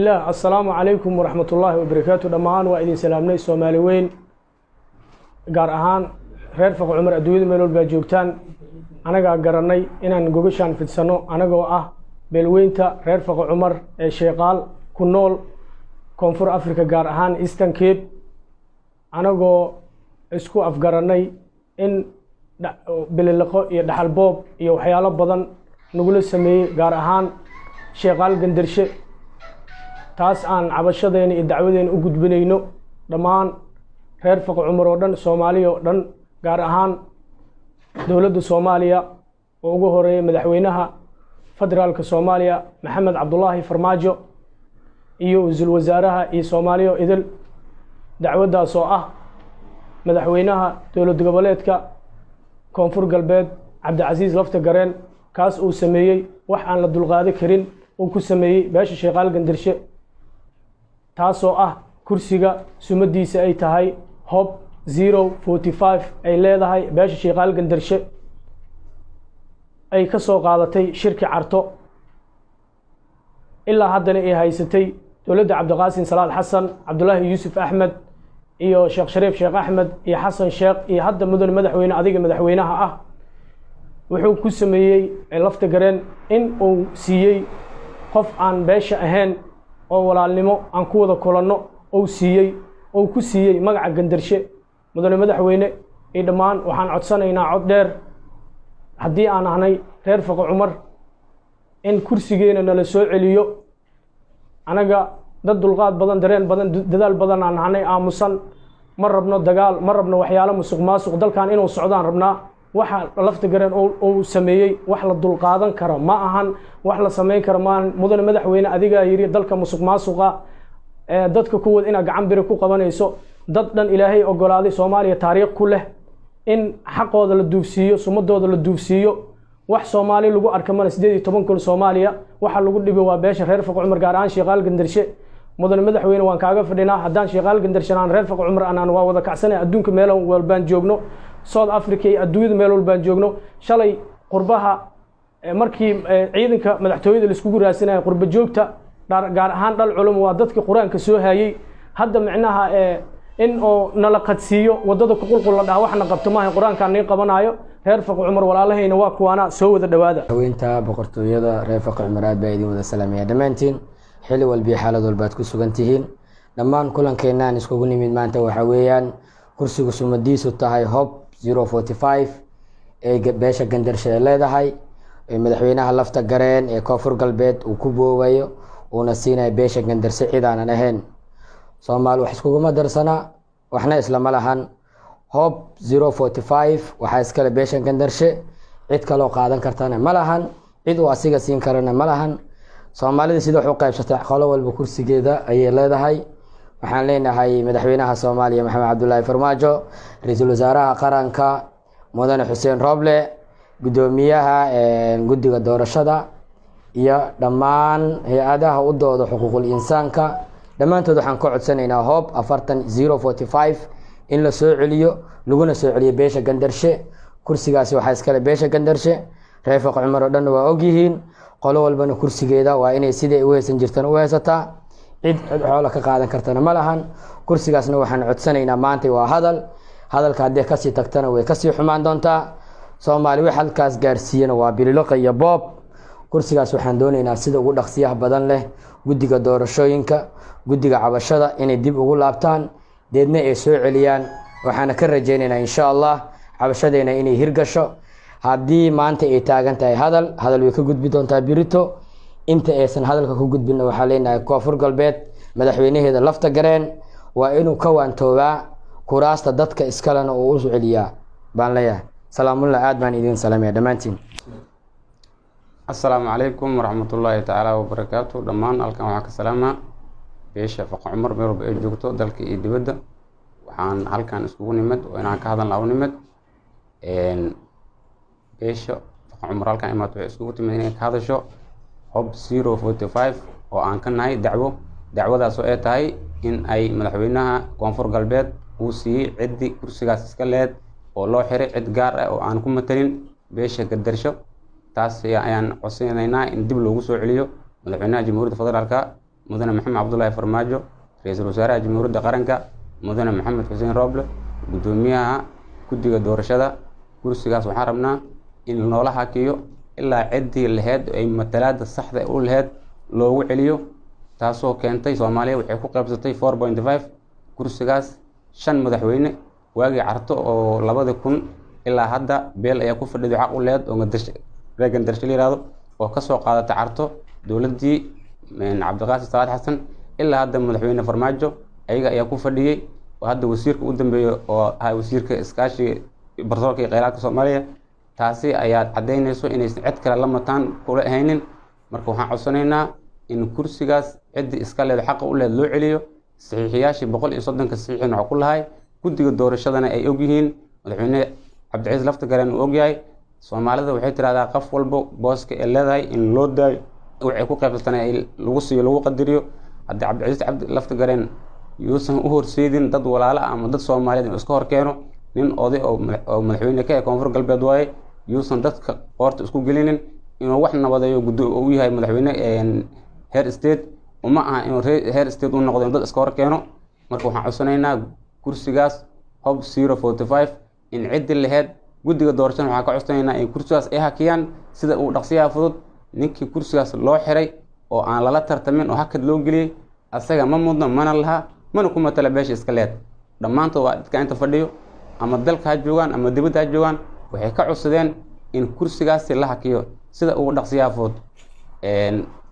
السلام عليكم ورحمة الله وبركاته. دمان وإذن سلامنا سومالي وين gaar ahaan reer faqo cumar adduunyada meel walba joogtaan anaga garanay inaan gogashaan fidsano anagoo ah beelweynta reer faqo cumar ee sheeqaal ku nool koonfur Afrika gaar ahaan Eastern Cape anagoo isku afgaranay in bililiqo iyo dhaxal boob iyo waxyaalo badan nagula sameeyay gaar ahaan sheeqaal gandarshe taas aan cabashadeena iyo dacwadeena u gudbinayno dhamaan reer faqo cumar oo dhan Soomaaliya oo dhan gaar ahaan dawladda Soomaaliya oo ugu horeeyay madaxweynaha federaalka Soomaaliya Maxamed Cabdullaahi Farmaajo iyo wasiir wasaaraha iyo Soomaaliya idil dacwadaas oo ah madaxweynaha dawlad goboleedka koonfur galbeed Cabdicasiis Lafta Gareen kaas uu sameeyay wax aan la dulqaadan karin oo ku sameeyay beesha sheeqaal gandarshe taas oo ah kursiga sumadiisa ay tahay hob 045 ay leedahay beesha sheeqaal gandarshe ay ka soo qaadatay shirki carto ilaa haddana ay haysatay dawladda Cabdiqaasim Salaad Xasan Cabdullaahi Yuusuf Axmed iyo Sheekh Shariif Sheekh Axmed iyo Xasan Sheekh iyo hadda mudan madaxweyne adiga madaxweynaha ah wuxuu ku sameeyay Lafta Gareen in uu siiyay qof aan beesha ahayn oo walaalnimo aan ku wada kulanno oo siiyay oo ku siiyay magaca gandarshe mudane madaxweyne ee dhamaan waxaan codsanaynaa cod dheer haddii aan ahnay reer faqo cumar in kursigeena nala soo celiyo anaga dad dulqaad badan dareen badan dadaal badan aan ahnay aamusan ma rabno dagaal ma rabno waxyaalo musuqmaasuq dalkan inuu socdaan rabnaa waxa Lafta Gareen oo sameeyay wax la dulqaadan karo ma ahan wax la sameyn karo ma mudane madaxweyne adiga yiri dalka musuqmaasuqa dadka kuwad ina gacan bire ku qabanayso dad dhan Ilaahay ogolaaday Soomaaliya taariikh ku leh in xaqooda la duufsiyo sumadooda la duufsiyo wax Soomaali lagu arkamana 18 kun Soomaaliya waxa lagu dhibay waa beesha reer faqo cumar gaar ahaan sheeqaal gandarshe mudane madaxweyne waan kaaga fadhinaa haddaan sheeqaal gandarshe aan reer faqo cumar aan waa wada kacsanay adduunka meel walbaan joogno South Africa iyo adduunyada meel walbaan joogno shalay qurbaha markii ciidanka madaxtooyada la isku raasinayo qurba joogta gaar ahaan dhal culum waa dadka quraanka soo hayay hadda macnaha in oo nala qadsiyo wadada ku qulqul la dhaha waxna qabto maahay quraanka aan qabanayo reer faqo cumar walaalahayna waa kuwana soo wada dhawaada haweenka boqortooyada reer faqo cumar aad bay idin wada salaamaya dhamaantiin xilli walba xaalad walba aad ku sugan tihiin dhamaan kulankeenan iskugu nimid maanta waxa weeyaan kursiga sumadiisu tahay hob 045 ee beesha gandarshe leedahay madaxweynaha Lafta Gareen ee koonfur galbeed uu ku boobayo una siinay beesha gandarshe cidaan ahayn Soomaali wax iskugu madarsana waxna isla malahan hob 045 waxa iskala beesha gandarshe cid kale oo qaadan kartana malahan cid uu asiga siin karana malahan Soomaalida sida wax u qaybsatay qolo walba kursigeeda ay leedahay waxaan leenahay madaxweynaha Soomaaliya Maxamed Cabdullaahi Farmaajo ra'iisul wasaaraha qaranka mudane Xuseen Roble gudoomiyaha guddiga doorashada iyo dhamaan hay'adaha u dooda xuquuqul insaanka dhamaantood waxaan ka codsanaynaa hob 045 in la soo celiyo laguna soo celiyo beesha gandarshe kursigaasi waxa iskale beesha gandarshe reer faqo cumar oo dhan waa og yihiin qolo walbana kursigeeda waa inay sidii u haysan jirtaan u haysataa cid xoolo ka qaadan kartana ma lahan kursigaasna waxaan codsanaynaa maanta waa hadalka hadii ka sii tagtana way ka sii xumaan doontaa Soomaali wax halkaas gaarsiiyana waa bililiq iyo boob kursigaas waxaan doonaynaa sida ugu dhaqsiyaha badan leh guddiga doorashooyinka guddiga cabashada inay dib ugu laabtaan deedna ay soo celiyaan waxaan ka rajaynaynaa insha Allah cabashadeena inay hirgasho haddii maanta ay taagan tahay hadal way ka gudbi doontaa birito inta aysan hadalka ku gudbin waxaa leenahay koonfur galbeed madaxweynaheeda Lafta Gareen waa inuu ka waantoobaa kuraasta dadka iskalena oo u celiyaa baan leeyahay salaamullaah aad baan idin salaamay dhamaantiin السلام عليكم ورحمة الله تعالى وبركاته دمان halkan waxaan ka salaamaa beesha faqo cumar meel walba ay joogto dalka iyo dibadda waxaan halkan iskugu nimid oo inaan ka hadalno nimid beesha faqo cumar halkan imaad waxay iskugu timid inay ka hadasho hob 045 oo aan ka nahay dacwadaas oo ay tahay in ay madaxweynaha koonfur galbeed uu siiyay cidii kursigaas iska leed oo loo xiray cid gaar ah oo aan ku matalin beesha gandarshe taas ayaan codsanaynaa in dib loogu soo celiyo madaxweynaha jamhuuriyadda federaalka mudane maxamed cabdullaahi farmaajo, ra-iisul wasaaraha jamhuuriyadda qaranka mudane maxamed xuseen rooble, guddoomiyaha guddiga doorashada. kursigaas waxaan rabnaa in noola hakiyo ilaa ciddii laheyd ay matalaada saxda u laheyd loogu celiyo, taasoo keentay Soomaaliya waxay ku qaybsatay 4.5. kursigaas 5 madaxweyne waagii carto oo 2000 ilaa hadda beel ayaa ku fadhiday xaq u leed oo reegan darshay yiraahdo oo ka soo qaadatay carto dowladii Cabdiqaasim Salaad Xasan ilaa hadda madaxweyne Farmaajo ayaga ayaa ku fadhiyay oo hadda wasiirka u dambeeyay oo ah wasiirka iskaashi barsoolka iyo kheyraadka Soomaaliya. taasi ayaa cadeynayso inaysan cid kale la mataan kula ahaynin. marka waxaan codsanaynaa in kursigaas cidii iska leed xaq u leed loo celiyo. saxiixiyaashii 130 ka saxiixin waxa ku lahay guddiga doorashadana ay og yihiin, madaxweyne Cabdicasiis Laftagareen uu og yahay. Soomaalida waxay tiraahdaa qof walba booska ee leedahay in loo daayo waxay ku qaybsatana lagu siiyo lagu qadariyo. haddii Cabdicasiis Laftagareen yuusan u horseedin dad walaalo ama dad Soomaaliyeed iska hor keeno, nin oday oo madaxweyne ka koonfur galbeed waaye, yuusan dadka qoorta isku gelinin inuu wax nabadeeyo uu yahay madaxweyne heer state uma aha inuu heer state u noqdo dad iska hor keeno. marka waxaan codsanaynaa kursigaas hob 045 in cid laheyd guddiga doorashada waxaan ka codsanaynaa in kursigaas ay hakiyaan sida uu dhaqsiyaha fudud. ninkii kursigaas loo xiray oo aan lala tartamin oo hakad loo geliyay asaga ma mudno mana laha mana kuma tala beesha iska leed. dhammaantood waa dadka inta fadhiyo ama dalka ha joogaan ama dibadda ha joogaan waxay ka codsadeen in kursigaas la hakiyo sida uu dhaqsiyaha fudud.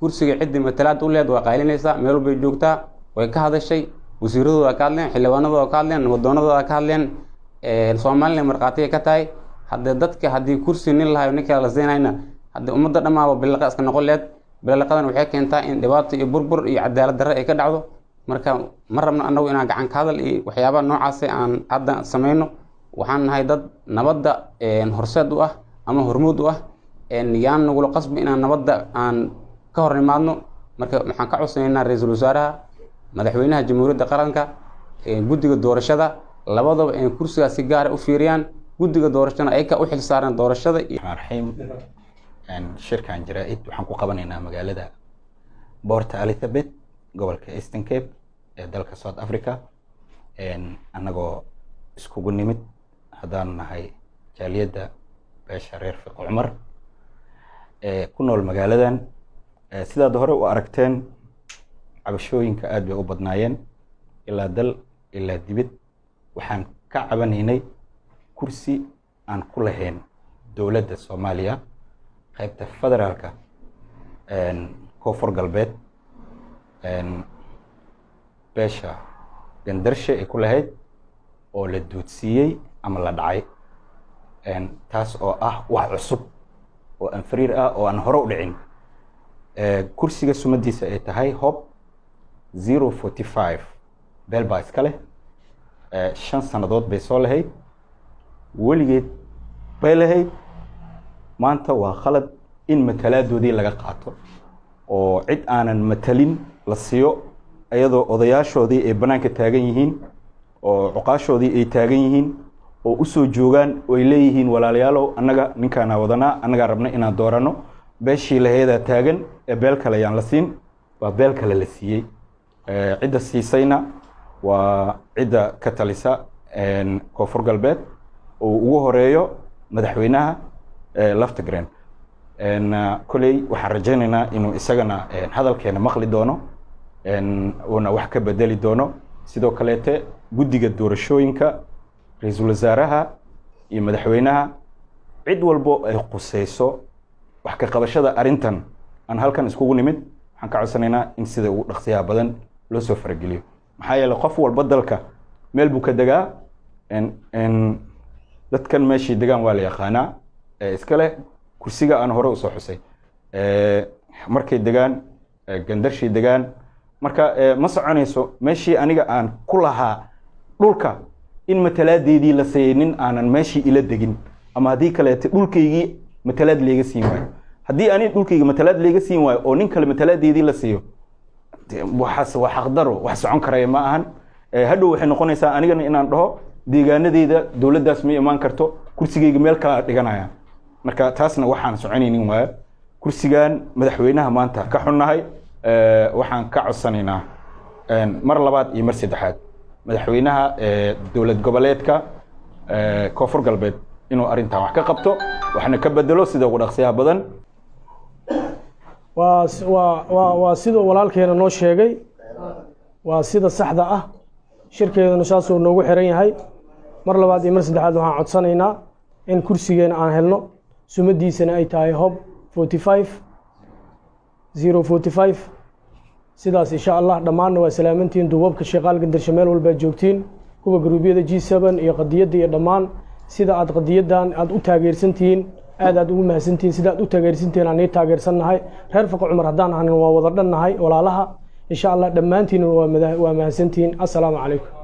kursiga cidii matalaad u leed waa qaylinaysaa, meel walba joogtaa, way ka hadashay, wasiiradooda ka hadleen, xildhibaanadooda ka hadleen, wadoonadooda ka hadleen. Soomaaliya marqaatiga ka tahay hadda dadka haddii kursi nin lahayo ninka la siinayna hadda ummadda dhammaaba bilaqa iska noqon leed. bilaqadan waxay keentaa in dhibaato iyo burbur iyo cadaalad darro ay ka dhacdo. marka ma rabno annagu inaan gacan ka hadal iyo waxyaabaha noocaas aan hadda samayno. waxaan nahay dad nabadda horseed u ah ama hormuud u ah. yaan nagula qasbi inaan nabadda aan ka hor nimaadno. marka waxaan ka codsanaynaa ra-iisul wasaaraha, madaxweynaha jamhuuriyadda qaranka, guddiga doorashada labadaba in kursigaas si gaar ah u fiiriyaan. guddiga doorashada ay ka u xil saaraan doorashada. shirkan jaraa'id waxaan ku qabanaynaa magaalada Port Elizabeth gobolka Eastern Cape ee dalka South Africa. annagoo iskugu nimid haddaan nahay jaaliyadda beesha reer Fiqi Cumar ku nool magaaladan. sidaad hore u aragteen cabashooyinka aad bay u badnaayeen ilaa dal ilaa dibad. waxaan ka cabanaynay kursi aan ku lahayn dowladda Soomaaliya qaybta federaalka koonfur galbeed beesha gandarshe ay ku lahayd oo la duudsiiyey ama la dhacay. taas oo ah wax cusub oo aan fariir ah oo aan hore u dhicin. kursiga sumadiisa ay tahay hob 045 beel baa iska leh. 5 sannadood bay soo lahayd, weligeed bay lahayd. maanta waa khalad in matalaadoodii laga qaato oo cid aanan matalin la siiyo, iyadoo odayaashoodii ay banaanka taagan yihiin oo cuqaashoodii ay taagan yihiin oo u soo joogaan oo ay leeyihiin walaalayaalow annaga ninkaana wadanaa, annagaa rabna inaan dooranno. beeshii laheedaa taagan ee beel kale yaan la siin, waa beel kale la siiyey. cidda siisayna waa cidda ka talisa koonfur galbeed oo ugu horeeyo madaxweynaha Laftagareen. koley waxaan rajaynaynaa inuu isagana hadalkeena maqli doono uuna wax ka bedeli doono. sidoo kaleete guddiga doorashooyinka, ra-iisul wasaaraha iyo madaxweynaha, cid walbo ay qusayso wax ka qabashada arrintan aan halkan iskugu nimid, waxaan ka codsanaynaa in sida ugu dhaqsiyaha badan loo soo farageliyo. maxaa yeelay qof walba dalka meel buu ka degaa. dadkan meeshii degaan waa la yaqaanaa iska leh kursiga aan hore usoo xusay. markay degaan gandarshii degaan, marka ma soconayso meeshii aniga aan ku lahaa dhulka in matalaadeedii la siiyey nin aanan meeshii ila degin, ama haddii kaleete dhulkaygii matalaad leega siin waayo. haddii ani dhulkayga matalaad leega siin waayo oo nin kale matalaadeedii la siiyo, waxaas waa xaqdaro, wax socon karaya ma ahan. hadhow waxay noqonaysaa anigana inaan dhaho deegaanadeyda dowladdaas ma imaan karto, kursigayga meel kala dhiganaya. marka taasna waxaan soconaynin waayo. kursigan madaxweynaha maanta ka xunnahay, waxaan ka codsanaynaa mar labaad iyo mar saddexaad madaxweynaha dowlad goboleedka koonfur galbeed inuu arrintan wax ka qabto waxna ka bedelo sida ugu dhaqsiyaha badan. waa sidoo walaalkeena noo sheegay, waa sida saxda ah. shirkeeduna saasuu noogu xiran yahay. mar labaad iyo mar saddexaad waxaan codsanaynaa in kursigeena aan helno, sumadiisana ay tahay hob 45 sidaas insha allah. dhammaanna waa salaamantihiin duubabka sheeqaal gandarsho meel walbaad joogtiin, kuwa garuubyada G7 iyo qadiyadda iyo dhammaan sida aad qadiyadan aad u taageersantihiin aad ugu mahadsantihiin. sida aad u taageersantihiin aan taageersannahay. reer Faqi Cumar haddaan ahanin waa wada dhannahay walaalaha insha allah. dhammaantiin waa mahadsantihiin. assalaamu calaykum.